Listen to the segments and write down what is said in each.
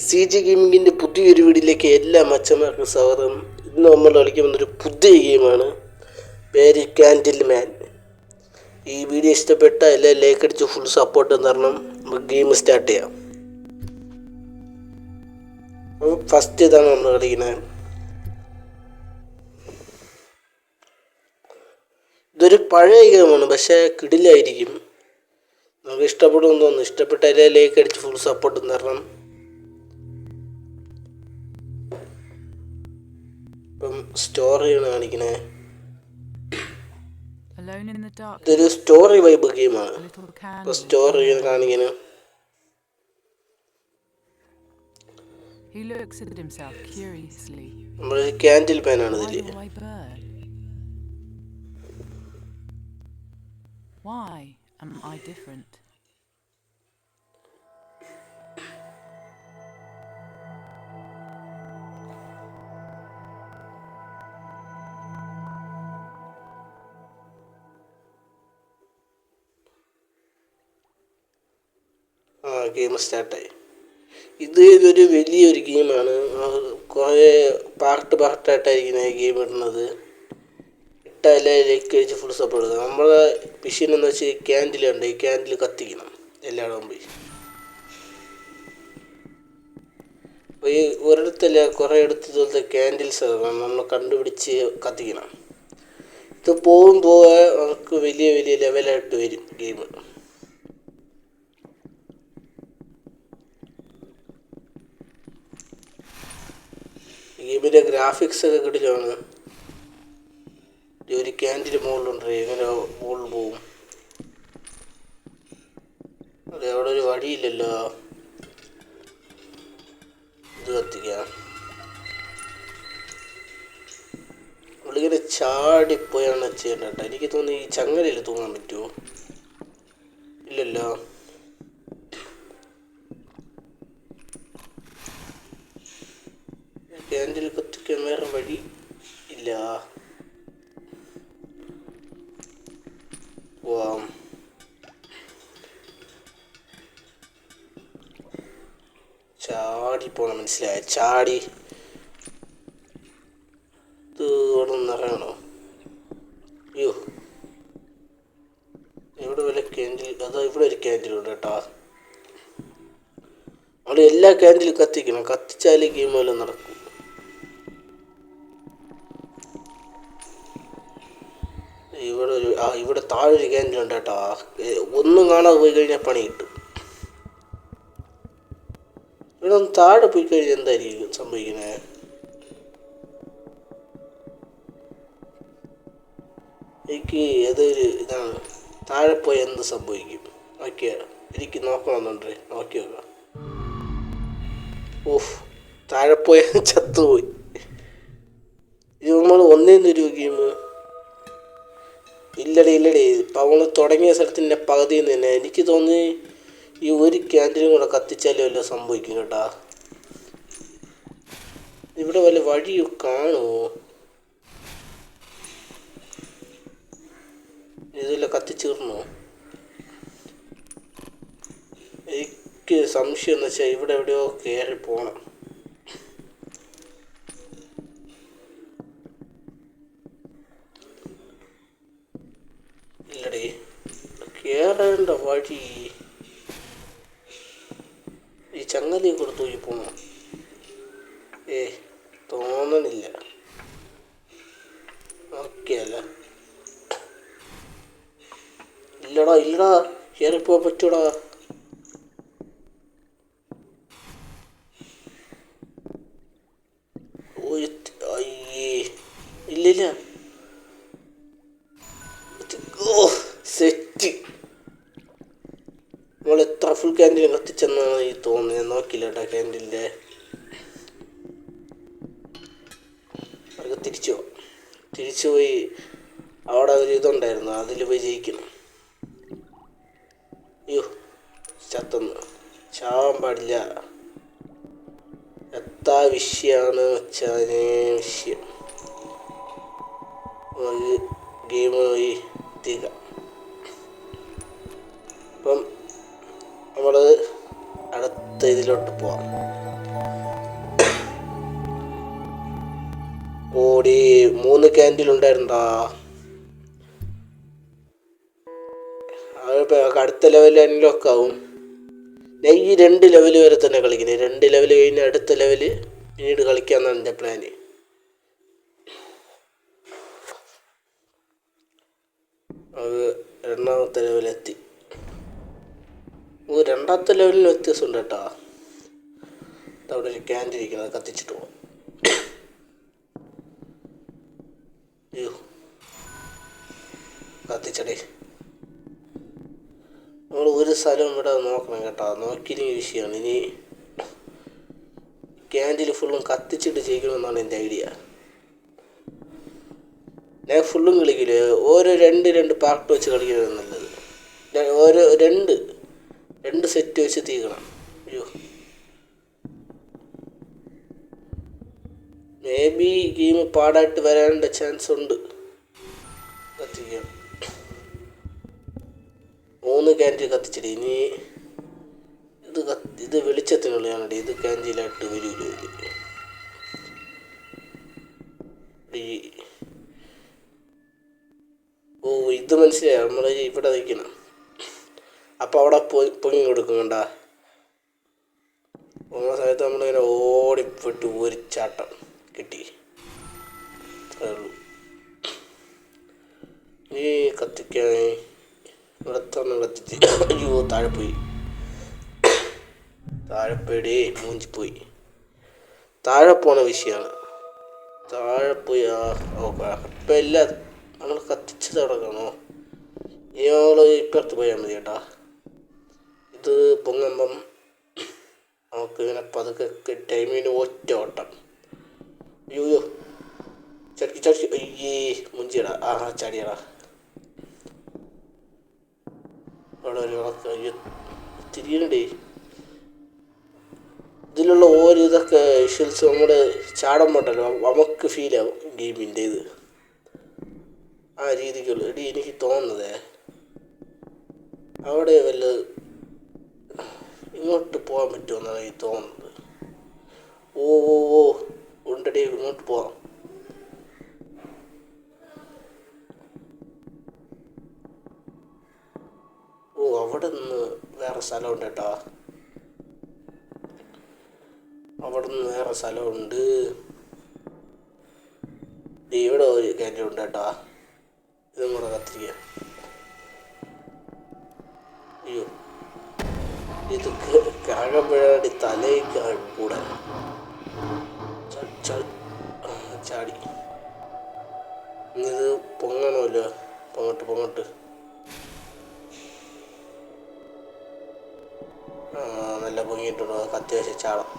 C G ഗെയിമിങ്ങിൻ്റെ പുതിയൊരു വീഡിയോയിലേക്ക് എല്ലാ മച്ചന്മാർക്കും സ്വാഗതം. ഇന്ന് നമ്മൾ കളിക്കുന്നൊരു പുതിയ ഗെയിമാണ്, പേര് ക്യാൻഡിൽ മാൻ. ഈ വീഡിയോ ഇഷ്ടപ്പെട്ട എല്ലാ ലൈക്ക് അടിച്ച് ഫുൾ സപ്പോർട്ട് തരണം. നമുക്ക് ഗെയിം സ്റ്റാർട്ട് ചെയ്യാം. ഫസ്റ്റ് ഇതാണ് നമ്മൾ കളിക്കുന്നത്. ഇതൊരു പഴയ ഗെയിമാണ്, പക്ഷേ കിടിലായിരിക്കും. നമുക്ക് ഇഷ്ടപ്പെടുമെന്ന് തോന്നുന്നു. ഇഷ്ടപ്പെട്ട എല്ലാ ലൈക്ക് അടിച്ച് ഫുൾ സപ്പോർട്ട് തരണം. ഇപ്പം സ്റ്റോറിയാണ് കാണിക്കണേ. ഇതൊരു സ്റ്റോറി വൈബ് ഗെയിമാണ്. ഇപ്പൊ സ്റ്റോറിയാണ് കാണിക്കണേ. നമ്മളൊരു ക്യാൻഡിൽ മാനാണ് ഇതില്. Why am I different? Game സ്റ്റാർട്ടായി. ഇതൊരു വലിയൊരു ഗെയിമാണ്. കുറേ പാർട്ടായിട്ടായിരിക്കും ഈ ഗെയിം ഇടുന്നത്. ഇട്ടാലേ ലൈക്ക് കഴിച്ച് ഫുൾ സപ്പോർട്ട് കൊടുക്കുക. നമ്മളെ മെഷീൻ എന്ന് വെച്ചാൽ ക്യാൻഡിലുണ്ട്. ഈ ക്യാൻഡിൽ കത്തിക്കണം എല്ലായിടവും പോയി. അപ്പോൾ ഈ ഒരിടത്തല്ല കുറേ ഇടത്ത് ഇതുപോലത്തെ ക്യാൻഡിൽസ് നമ്മൾ കണ്ടുപിടിച്ച് കത്തിക്കണം. ഇത് പോകുമ്പോൾ നമുക്ക് വലിയ വലിയ ലെവലായിട്ട് വരും ഗെയിം. ഗെയിമിൻ്റെ ഗ്രാഫിക്സ് ഒക്കെ കിടിലാണ്. ഒരു ക്യാൻഡിൽ മുകളിലുണ്ട്, എങ്ങനെ മുകളിൽ പോവും? അതെ, അവിടെ ഒരു വഴിയില്ലല്ലോ. ഇത് കത്തിക്കാം. നമ്മളിങ്ങനെ ചാടിപ്പോയാണ് ചെയ്യേണ്ടത്. എനിക്ക് തോന്നി ഈ ചങ്ങലയിൽ തൂങ്ങാൻ പറ്റുമോ? ഇല്ലല്ലോ. ക്യാൻഡിൽ കത്തിക്കാൻ വേറെ വഴി ഇല്ല. ചാടി പോണം, മനസ്സിലായ? ചാടി ഇത് നിറയണോ? അയ്യോ, ഇവിടെ വല്ല ക്യാൻഡിൽ? അതാ ഇവിടെ ഒരു ക്യാൻഡിലുണ്ട് കേട്ടോ. നമ്മൾ എല്ലാ ക്യാൻഡിലും കത്തിക്കണം. കത്തിച്ചാലേ ഗെയിം വല്ലതും നടക്കും. ഇവിടെ താഴെ ഒരു ക്യാൻഡിലുണ്ട് കേട്ടോ. ഒന്നും കാണാതെ പോയി കഴിഞ്ഞാൽ പണി കിട്ടും. ഇവിടെ ഒന്ന് താഴെ പോയി കഴിഞ്ഞാൽ എന്തായിരിക്കും സംഭവിക്കുന്നത്? എനിക്ക് അതൊരു ഇതാണ്, താഴെ പോയി എന്ത് സംഭവിക്കും? ഓക്കെ, എനിക്ക് നോക്കണമെന്നുണ്ട്. നോക്കി നോക്കാം. ഓഹ്, താഴെ പോയ ചത്തുപോയി. ഇത് നമ്മൾ ഒന്നേന്നൊരു ഗെയിം. ഇല്ലടേ ഇപ്പം നമ്മൾ തുടങ്ങിയ സ്ഥലത്തിൻ്റെ പകുതിയിൽ നിന്ന് തന്നെ എനിക്ക് തോന്നി ഈ ഒരു ക്യാൻഡിലും കൂടെ കത്തിച്ചാലും വല്ല സംഭവിക്കും കേട്ടാ. ഇവിടെ വല്ല വഴി കാണുമോ? ഇതെല്ലാം കത്തിച്ചീർന്നോ? എനിക്ക് സംശയം എന്ന് വെച്ചാൽ ഇവിടെ എവിടെയോ കയറി പോകണം. ഇല്ലടേ, കയറേണ്ട വഴി ഈ ചങ്ങലയിൽ കൂടെ തൂക്കി പോണോ? തോന്നണില്ല. ഓക്കെ അല്ല. ഇല്ലടാ കയറിപ്പോവാൻ പറ്റൂടാ. അയ്യേ, ഇല്ലില്ല. സെറ്റ്. നമ്മൾ എത്ര ഫുൾ ക്യാൻഡിൽ കത്തിച്ചെന്നാണ് ഈ തോന്നുന്നത്. ഞാൻ നോക്കില്ല കേട്ടോ ക്യാൻഡിലിൻ്റെ. അവർക്ക് തിരിച്ചു പോയി അവിടെ ഒരു ഇതുണ്ടായിരുന്നു, അതിൽ പോയി ജയിക്കണം. അയ്യോ, ചത്തൊന്ന് ചാവാൻ പാടില്ല. എത്താ വിഷയമാണ് വെച്ചാൽ വിഷയം. ഒരു ഗെയിം പോയി തീക. അപ്പം നമ്മൾ അടുത്ത ഇതിലോട്ട് പോവാം. ഓടി 3 ക്യാൻഡിൽ ഉണ്ടായിരുന്നാ. അതിപ്പോൾ അടുത്ത ലെവലിൽ അൺലോക്ക് ആവും. ഞാൻ ഈ 2 ലെവൽ വരെ തന്നെ കളിക്കുന്നത്. 2 ലെവൽ കഴിഞ്ഞ് അടുത്ത ലെവല് പിന്നീട് കളിക്കാമെന്നാണ് എൻ്റെ പ്ലാന്. അത് 2ാമത്തെ ലെവലെത്തി. രണ്ടാമത്തെ ലെവലിൽ വ്യത്യാസമുണ്ട് കേട്ടോ. അവിടെ ഒരു ക്യാൻഡിൽ ഇരിക്കുന്നത് കത്തിച്ചിട്ട് പോകാം. അയ്യോ കത്തിച്ചടേ. നമ്മൾ ഒരു സ്ഥലം ഇവിടെ നോക്കണം കേട്ടോ. നോക്കിയില്ലെങ്കിൽ വിഷയമാണ്. ഇനി ക്യാൻഡിൽ ഫുള്ളും കത്തിച്ചിട്ട് ചെയ്യണമെന്നാണ് എൻ്റെ ഐഡിയ. ഞാൻ ഫുള്ളും കളിക്കില്ല. ഓരോ 2 പാർട്ട് വെച്ച് കളിക്കുന്നത് നല്ലത്. ഓരോ 2 സെറ്റ് വെച്ച് തീക്കണം. അയ്യോ മേ ബി ഗെയിം പാടായിട്ട് വരാനുള്ള ചാൻസ് ഉണ്ട്. കത്തിക്കാം. 3 ക്യാൻഡിൽ കത്തിച്ചിട്ട് ഇനി ഇത് വെളിച്ചത്തിനുള്ളതാണ്. ഇത് ക്യാൻഡിലായിട്ട് വരില്ല. ഇത് മനസ്സിലായി. നമ്മൾ ഇവിടെ നിൽക്കണം. അപ്പോൾ അവിടെ പൊങ്ങി കൊടുക്കും കണ്ട. പോകുന്ന സമയത്ത് നമ്മളിങ്ങനെ ഓടിപ്പെട്ട് ഒരു ചാട്ടം കിട്ടി. അത്രേ ഉള്ളൂ. ഈ കത്തിക്കാൻ ഇവിടെ തന്നെ കത്തിച്ച്. അയ്യോ താഴെ പോയി. താഴെപ്പോയിടേ മൂഞ്ചിപ്പോയി. താഴെ പോണ വിഷയമാണ്. താഴെ പോയി. ഇപ്പം എല്ലാം നമ്മൾ കത്തിച്ചത് അവിടെ കാണോ. ഇനി നമ്മൾ ഇപ്പുറത്ത് പോയാൽ മതി കേട്ടാ. ഇത് പൊങ്ങുമ്പം നമുക്ക് ഇങ്ങനെ പതുക്കെ ടൈമിന് ഒറ്റ ഓട്ടം. അയ്യോ ചടിക്ക്. അയ്യേ മുഞ്ചിയടാ. ചടിയടാ. അവിടെ ഒരു വിളക്ക്. അയ്യോ തിരിയണ്ടേ. ഇതിലുള്ള ഓരോ ഇതൊക്കെ വിഷ്വൽസ് നമ്മുടെ ചാടുമ്പോട്ടല്ലോ നമുക്ക് ഫീലാവും ഗെയിമിൻ്റെ ഇത്. ആ രീതിക്കുള്ളൂ. എനിക്ക് തോന്നുന്നതേ അവിടെ വല്ല ഇങ്ങോട്ട് പോകാൻ പറ്റുമെന്നാണ് എനിക്ക് തോന്നുന്നത്. ഓ ഉണ്ടടി ഇങ്ങോട്ട് പോവാം. അവിടെ നിന്ന് വേറെ സ്ഥലമുണ്ട് കേട്ടോ. അവിടെ നിന്ന് വേറെ സ്ഥലമുണ്ട്. ഇവിടെ ഒരു കാര്യമുണ്ട് കേട്ടോ. ഇതും കൂടെ കത്തിരിക്കുക. അയ്യോ ഇത് കറങ്ങുമ്പോഴാണ് തലയ്ക്ക് കൂടെ ചാടി. ഇത് പൊങ്ങണമല്ലോ. പൊങ്ങട്ട് നല്ല പൊങ്ങിയിട്ടുണ്ടോ. കത്തി വെച്ച് ചാടാം.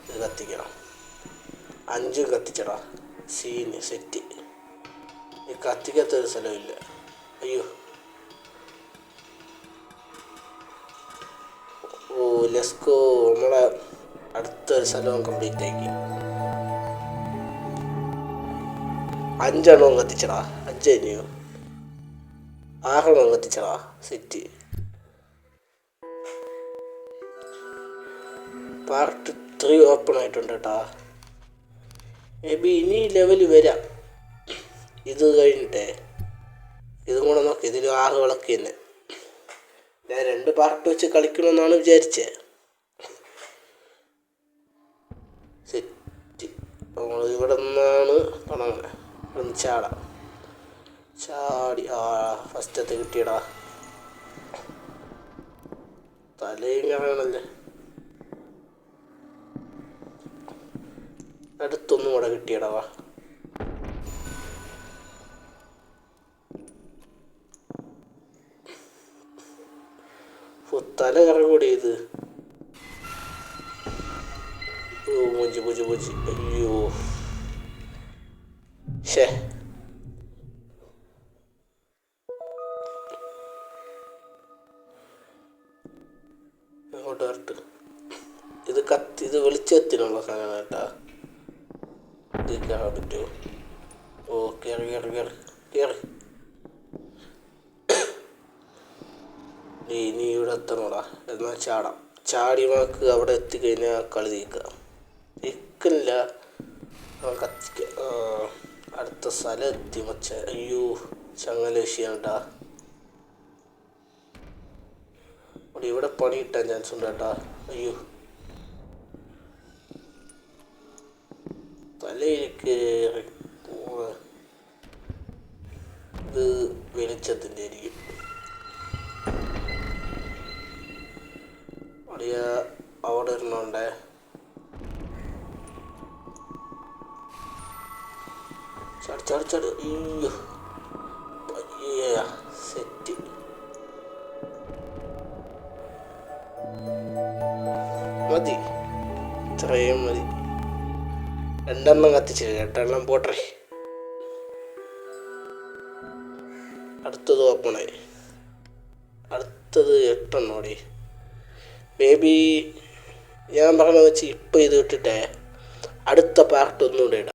ഇത് കത്തിക്കണം. 5 കത്തിച്ചടാ. Scene set. ഈ കത്തിക്കാത്തൊരു സ്ഥലമില്ല. അയ്യോ ലെസ്കോ. നമ്മളെ അടുത്തൊരു സ്ഥലവും കംപ്ലീറ്റ് ആക്കി. 5 എണ്ണവും കത്തിച്ചടാ. 5 തന്നെയോ 6 എണ്ണം കത്തിച്ചടാ. സെറ്റ്. പാർട്ട് 3 ഓപ്പൺ ആയിട്ടുണ്ട് കേട്ടാ. മേ ബി ഇനി ലെവൽ വരാം. ഇത് കഴിഞ്ഞിട്ടേ ഇതും കൂടെ നോക്കി. ഇതിൽ 6 വിളക്ക് തന്നെ. ഞാൻ 2 പാർട്ട് വെച്ച് കളിക്കണമെന്നാണ് വിചാരിച്ചത്. സെറ്റ്. നമ്മൾ ഇവിടെ നിന്നാണ് തുടങ്ങുന്നത്. ഒന്ന് ചാടി. ഫസ്റ്റത്തെ കിട്ടിയടാ. തലയും കറങ്ങണല്ലേ. അടുത്തൊന്നും കൂടെ കിട്ടിയടാ. തല കറങ്ങൂടെ ഇത്. മൂഞ്ചി. അയ്യോ ഷേ. അങ്ങോട്ട് വരട്ട്. ഇത് വെളിച്ചത്തിനുള്ള സാധനമാണ് കേട്ടാ. ഇത് കയറാൻ പറ്റുമോ? കേറി. ഇനി ഇവിടെ എത്തണോടാ. എന്നാൽ ചാടി വാക്ക് അവിടെ എത്തിക്കഴിഞ്ഞാൽ കളി തീക്കുക. നിൽക്കില്ല. കത്തിക്ക. അടുത്ത സ്ഥലം എത്തി മച്ച. അയ്യോ ചങ്ങല വിഷയണ്ടാ. ഇവിടെ പണി കിട്ടാൻ ചാൻസ് ഉണ്ട് കേട്ടാ. അയ്യോ തലയിലേക്ക് ഇത് വെളിച്ചത്തിൻ്റെ ആയിരിക്കും. അടിയ അവിടെ ഇരണോണ്ടേ. ചട് അയ്യോ സെറ്റ്. മതി, ഇത്രയും മതി. 2 എണ്ണം കത്തിച്ച് 8 എണ്ണം പോട്ടെ. അടുത്തത് ഓപ്പണായി. അടുത്തത് 8 എണ്ണോടെ. മേ ബി ഞാൻ പറഞ്ഞത് വെച്ച് ഇപ്പം ഇത് ഇട്ടിട്ടേ അടുത്ത പാർട്ട് ഒന്നുകൂടെ ഇടാം.